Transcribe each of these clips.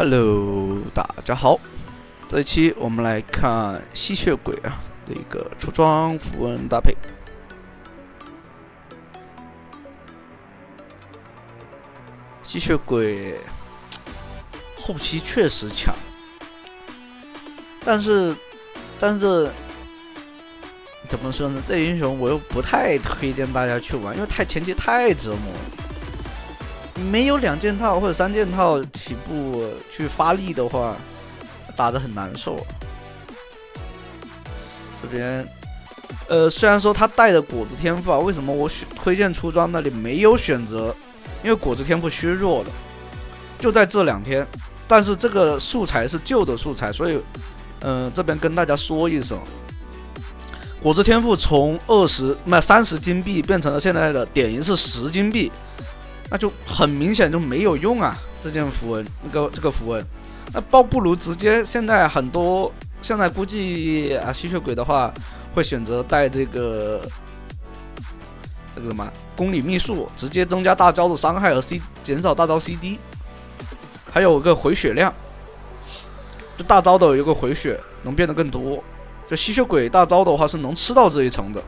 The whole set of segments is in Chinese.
Hello，大家好。这一期我们来看吸血鬼的一个出装符文搭配。吸血鬼后期确实强，但是怎么说呢？这英雄我又不太推荐大家去玩，因为前期太折磨了。没有2件套或者3件套起步去发力的话，打得很难受。这边，虽然说他带的果子天赋为什么我推荐出装那里没有选择？因为果子天赋削弱了，就在这2天。但是这个素材是旧的素材，所以，这边跟大家说一声，果子天赋从30金币变成了现在的点银是10金币。那就很明显就没有用啊！这件符文，这个符文，那不如直接现在估计吸血鬼的话会选择带这个什么公理秘术，直接增加大招的伤害和减少大招 CD， 还有个回血量，就大招的有个回血能变得更多，就吸血鬼大招的话是能吃到这一层的。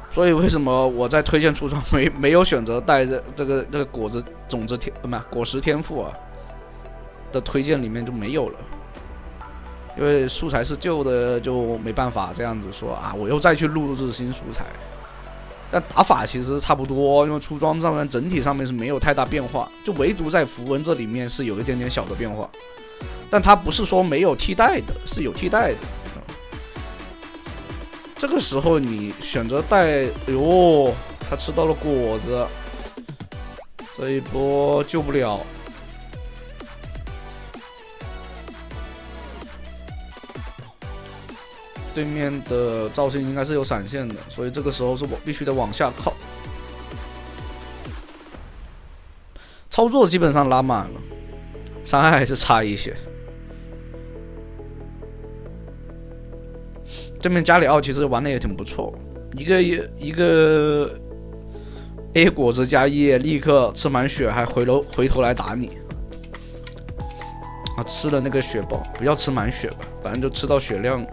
所以为什么我在推荐出装没有选择带这个果子果实天赋的推荐里面就没有了，因为素材是旧的，就没办法这样子说我又再去录制新素材。但打法其实差不多，因为出装上面整体上面是没有太大变化，就唯独在符文这里面是有一点点小的变化，但它不是说没有替代的，是有替代的。这个时候你选择带，他吃到了果子，这一波救不了。对面的赵信应该是有闪现的，所以这个时候是我必须得往下靠。操作基本上拉满了，伤害还是差一些。对面加里奥其实玩的也挺不错，一个 A 果子加E，立刻吃满血，还回头来打你。吃了那个血包，不要吃满血吧，反正就吃到血量。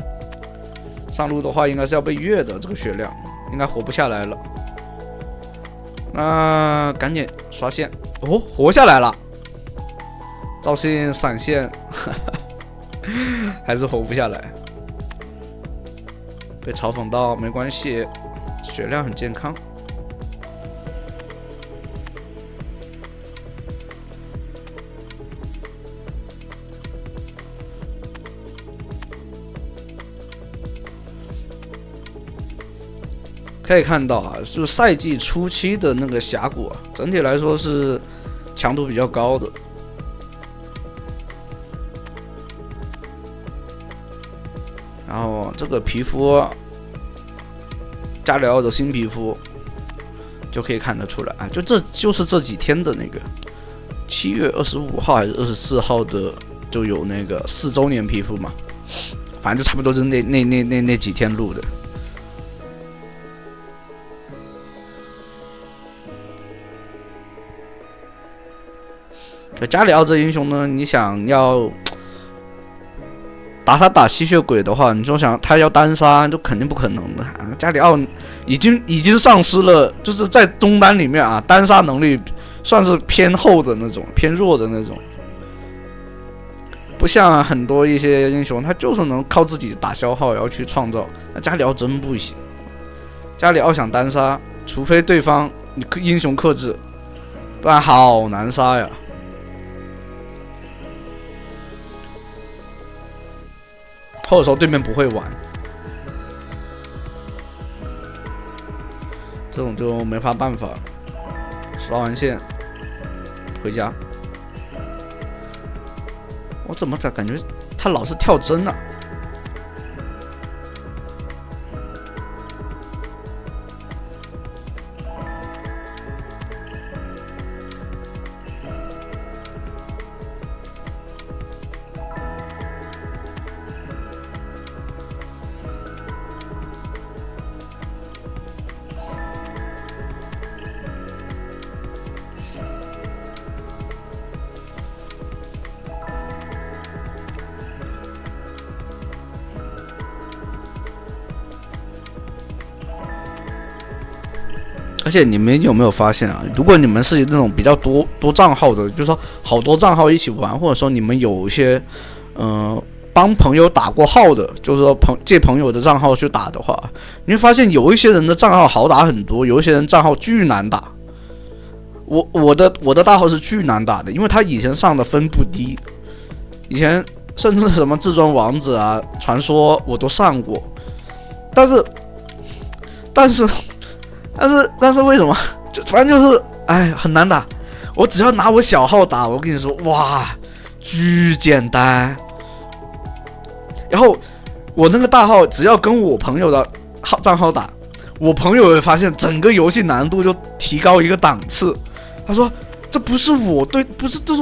上路的话应该是要被越的，这个血量应该活不下来了。那赶紧刷线，活下来了。赵信闪现，还是活不下来。被嘲讽到没关系，血量很健康。可以看到就是赛季初期的那个峡谷整体来说是强度比较高的。然后这个皮肤，加里奥的新皮肤就可以看得出来就是这几天的那个7月25号还是24号的，就有那个4周年皮肤嘛，反正就差不多是那几天录的。加里奥这英雄呢，你想要打吸血鬼的话，你就想他要单杀，就肯定不可能的。加里奥已经丧失了，就是在中单里面单杀能力算是偏后的那种，偏弱的那种。不像很多一些英雄，他就是能靠自己打消耗，然后去创造。那加里奥真不行，加里奥想单杀，除非对方英雄克制，不然好难杀呀。或者说对面不会玩，这种就没办法。刷完线回家，我怎么感觉他老是跳帧啊？而且你们有没有发现啊？如果你们是那种比较多账号的，就是说好多账号一起玩，或者说你们有一些帮朋友打过号的，就是说借朋友的账号去打的话，你会发现有一些人的账号好打很多，有一些人账号巨难打。我的大号是巨难打的，因为他以前上的分不低，以前甚至什么至尊王子啊、传说我都上过，但是为什么就反正就是很难打。我只要拿我小号打，我跟你说哇，巨简单。然后我那个大号只要跟我朋友的账号打，我朋友会发现整个游戏难度就提高一个档次。他说这不是我对，不是这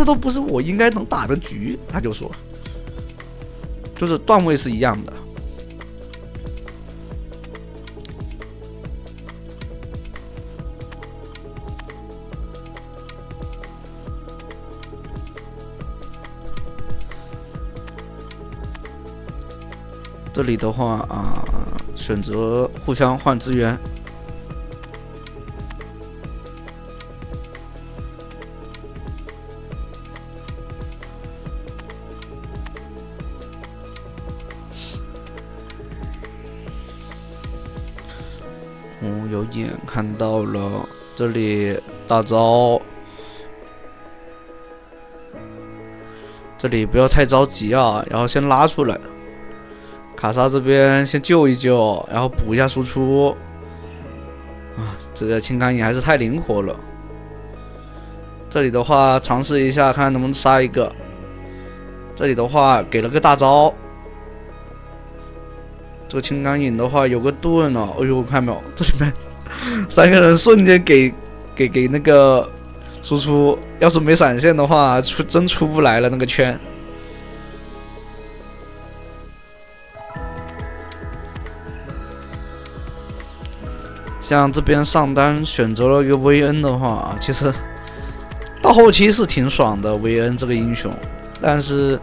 都不是我应该能打的局。他就说，就是段位是一样的。这里的话选择互相换资源。有眼看到了，这里大招，这里不要太着急啊，然后先拉出来。卡莎这边先救一救，然后补一下输出。这个青钢影还是太灵活了。这里的话尝试一下，看能不能杀一个。这里的话给了个大招。这个青钢影的话有个盾哦，哎呦，看没有？这里面3个人瞬间给那个输出，要是没闪现的话，真出不来了那个圈。像这边上单选择了一个薇恩的话，其实到后期是挺爽的薇恩这个英雄，但是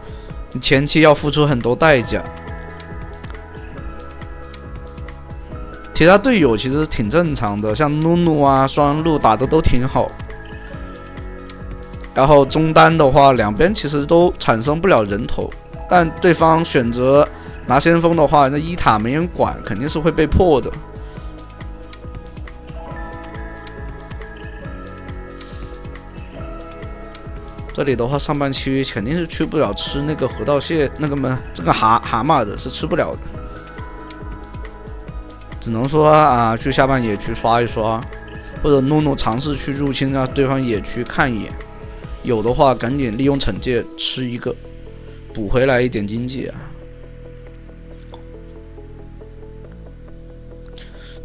你前期要付出很多代价。其他队友其实挺正常的，像露露啊、双路打的都挺好。然后中单的话，两边其实都产生不了人头，但对方选择拿先锋的话，那一塔没人管，肯定是会被破的。这里的话，上半区肯定是去不了吃那个河道蟹，这个蛤蟆的是吃不了的。只能说去下半野区刷一刷，或者诺诺尝试去入侵对方野区看一眼，有的话赶紧利用惩戒吃一个，补回来一点经济啊。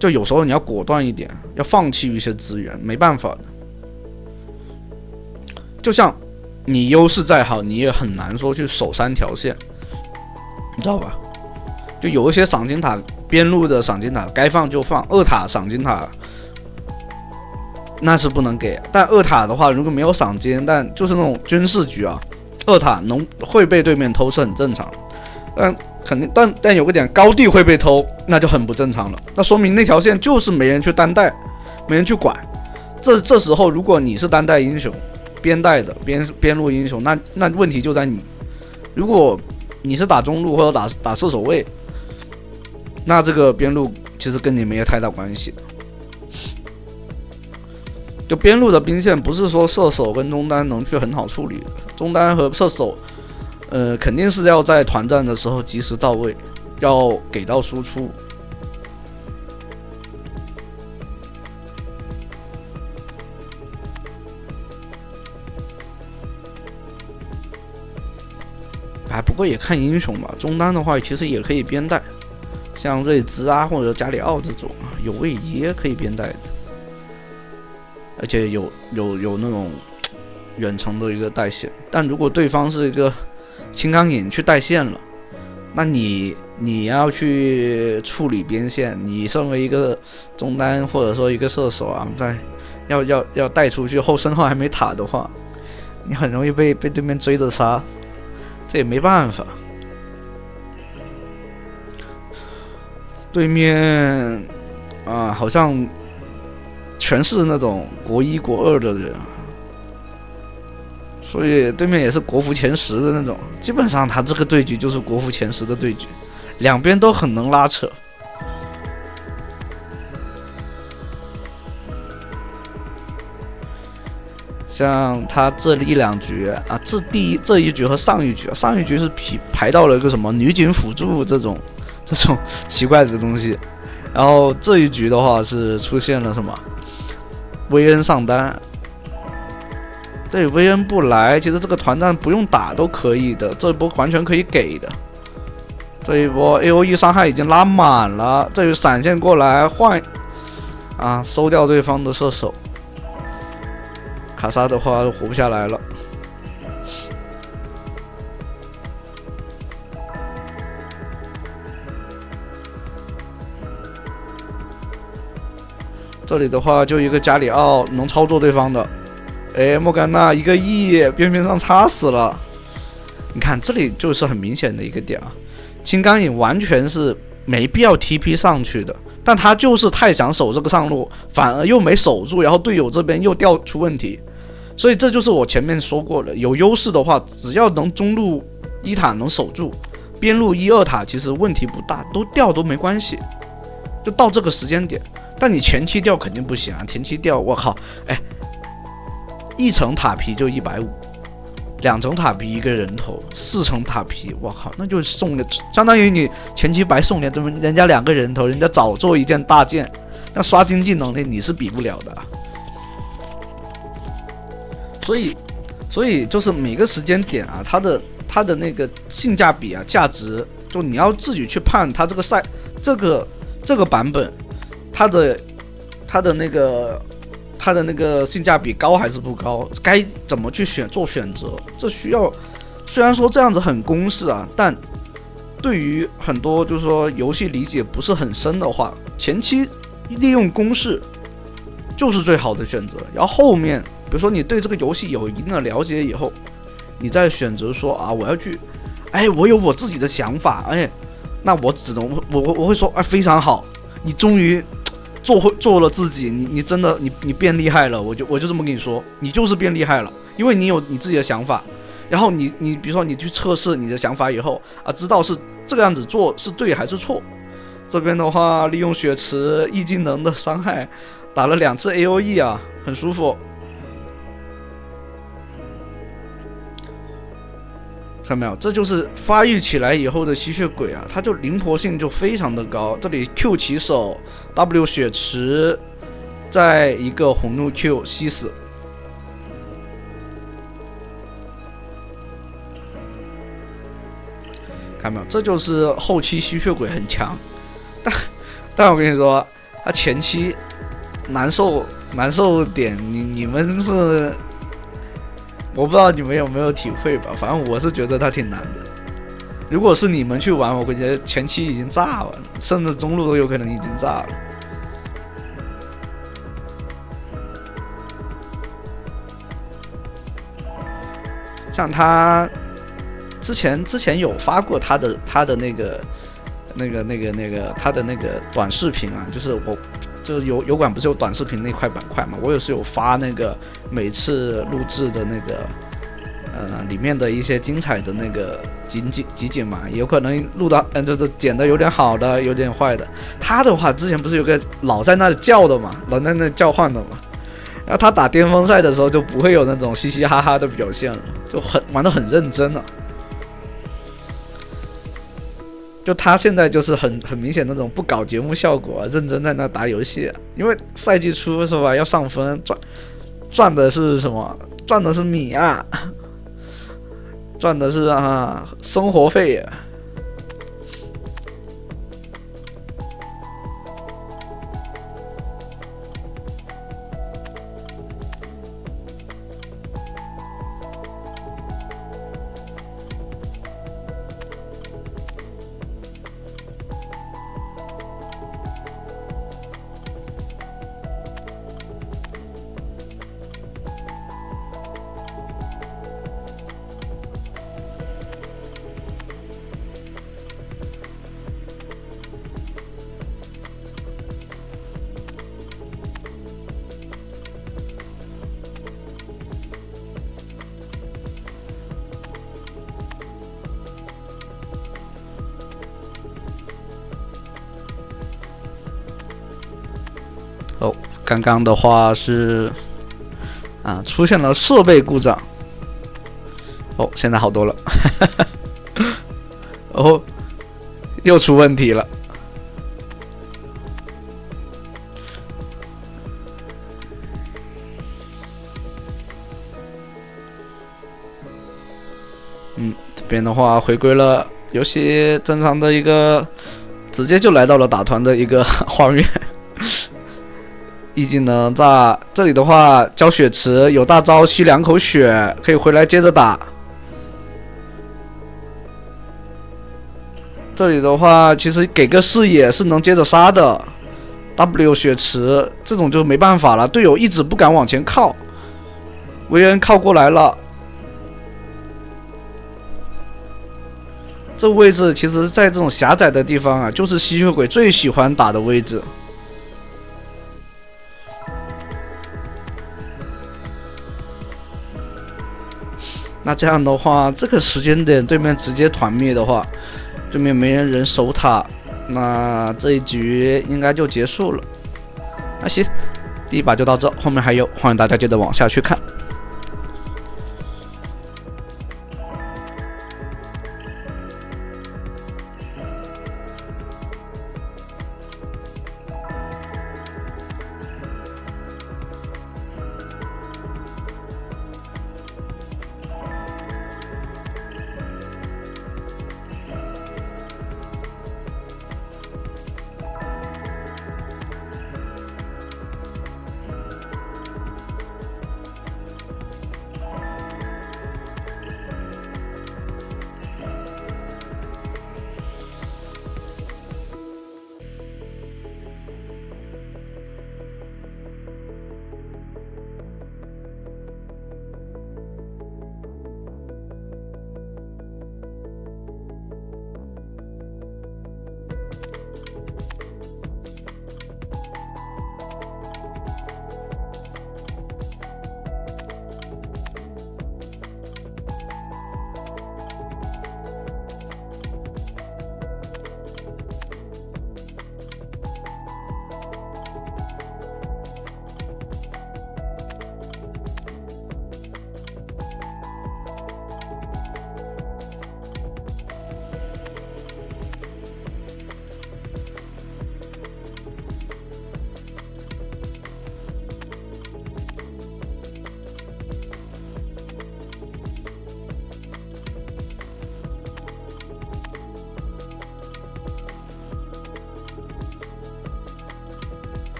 就有时候你要果断一点，要放弃一些资源，没办法的。就像你优势再好，你也很难说去守3条线，你知道吧？就有一些赏金塔。边路的赏金塔该放就放，2塔赏金塔那是不能给。但2塔的话，如果没有赏金，但就是那种军事局2塔会被对面偷是很正常。但肯定，但有个点，高地会被偷，那就很不正常了。那说明那条线就是没人去单带，没人去管。这时候，如果你是单带英雄，边带的边路英雄，那问题就在你。如果你是打中路或者打射手位，那这个边路其实跟你没有太大关系。就边路的兵线不是说射手跟中单能去很好处理的，中单和射手，肯定是要在团战的时候及时到位，要给到输出。不过也看英雄吧，中单的话其实也可以边带。像瑞兹或者加里奥这种有位移可以边带的，而且有那种远程的一个带线。但如果对方是一个青钢影去带线了，那你要去处理边线，你身为一个中单或者说一个射手要带出去后身后还没塔的话，你很容易被对面追着杀，这也没办法。对面好像全是那种国一国二的人，所以对面也是国服前10的那种，基本上他这个对局就是国服前10的对局，两边都很能拉扯。像他这一两局啊，这一局和上一局，上一局是排到了一个什么女警辅助这种奇怪的东西，然后这一局的话是出现了什么薇恩上单，对，薇恩不来，其实这个团战不用打都可以的，这一波完全可以给的。这一波 AOE 伤害已经拉满了，这一闪现过来换收掉对方的射手。卡莎的话活不下来了。这里的话就一个加里奥能操作对方的，莫甘娜一个 E 边上插死了。你看这里就是很明显的一个点啊，青钢影完全是没必要 TP 上去的，但他就是太想守这个上路，反而又没守住，然后队友这边又掉出问题。所以这就是我前面说过的，有优势的话，只要能中路一塔能守住，边路1、2塔其实问题不大，都掉都没关系，就到这个时间点。但你前期掉肯定不行啊，前期掉我靠，1层塔皮就150，2层塔皮1个人头，4层塔皮，我靠，那就送的相当于你前期白送的，人家2个人头，人家早做一件大件，那刷经济能力你是比不了的。所以就是每个时间点啊，它的那个性价比啊，价值，就你要自己去判它这个这个版本，它的那个性价比高还是不高，该怎么去做选择，这需要，虽然说这样子很公式啊，但对于很多就是说游戏理解不是很深的话，前期利用公式就是最好的选择，然后后面比如说你对这个游戏有一定的了解以后，你再选择说我要去，我有我自己的想法，那我只能我会说非常好，你终于做了自己，你真的你变厉害了，我就这么跟你说，你就是变厉害了，因为你有你自己的想法，然后你比如说你去测试你的想法以后知道是这个样子做是对还是错。这边的话利用血池异技能的伤害打了2次 AOE 很舒服。看到没有？这就是发育起来以后的吸血鬼它就灵活性就非常的高。这里 Q 起手 ，W 血池，再一个红怒 Q 吸死。看到没有？这就是后期吸血鬼很强，但我跟你说，他前期难受点，你们是。我不知道你们有没有体会吧，反正我是觉得它挺难的。如果是你们去玩，我感觉前期已经炸完了，甚至中路都有可能已经炸了。像他之前有发过他的那个他的那个短视频就是就是油管不是有短视频那块板块嘛？我也是有发那个每次录制的那个里面的一些精彩的那个集锦嘛，有可能录到就是剪的有点好的，有点坏的。他的话之前不是有个老在那里叫的嘛，老在那里叫唤的嘛，然后他打巅峰赛的时候就不会有那种嘻嘻哈哈的表现了，就玩得很认真了。就他现在就是很明显那种不搞节目效果认真在那打游戏因为赛季初是吧，要上分，赚的是什么？赚的是米赚的是生活费哦，刚刚的话是出现了设备故障。哦，现在好多了。哦，又出问题了。这边的话回归了游戏正常的一个，直接就来到了打团的一个画面。意境呢，在这里的话浇血池，有大招吸2口血，可以回来接着打。这里的话，其实给个视野是能接着杀的。W 血池这种就没办法了，队友一直不敢往前靠，维恩靠过来了。这位置其实，在这种狭窄的地方啊，就是吸血鬼最喜欢打的位置。那这样的话，这个时间点对面直接团灭的话，对面没人守塔，那这一局应该就结束了。那行，第一把就到这，后面还有，欢迎大家接着往下去看。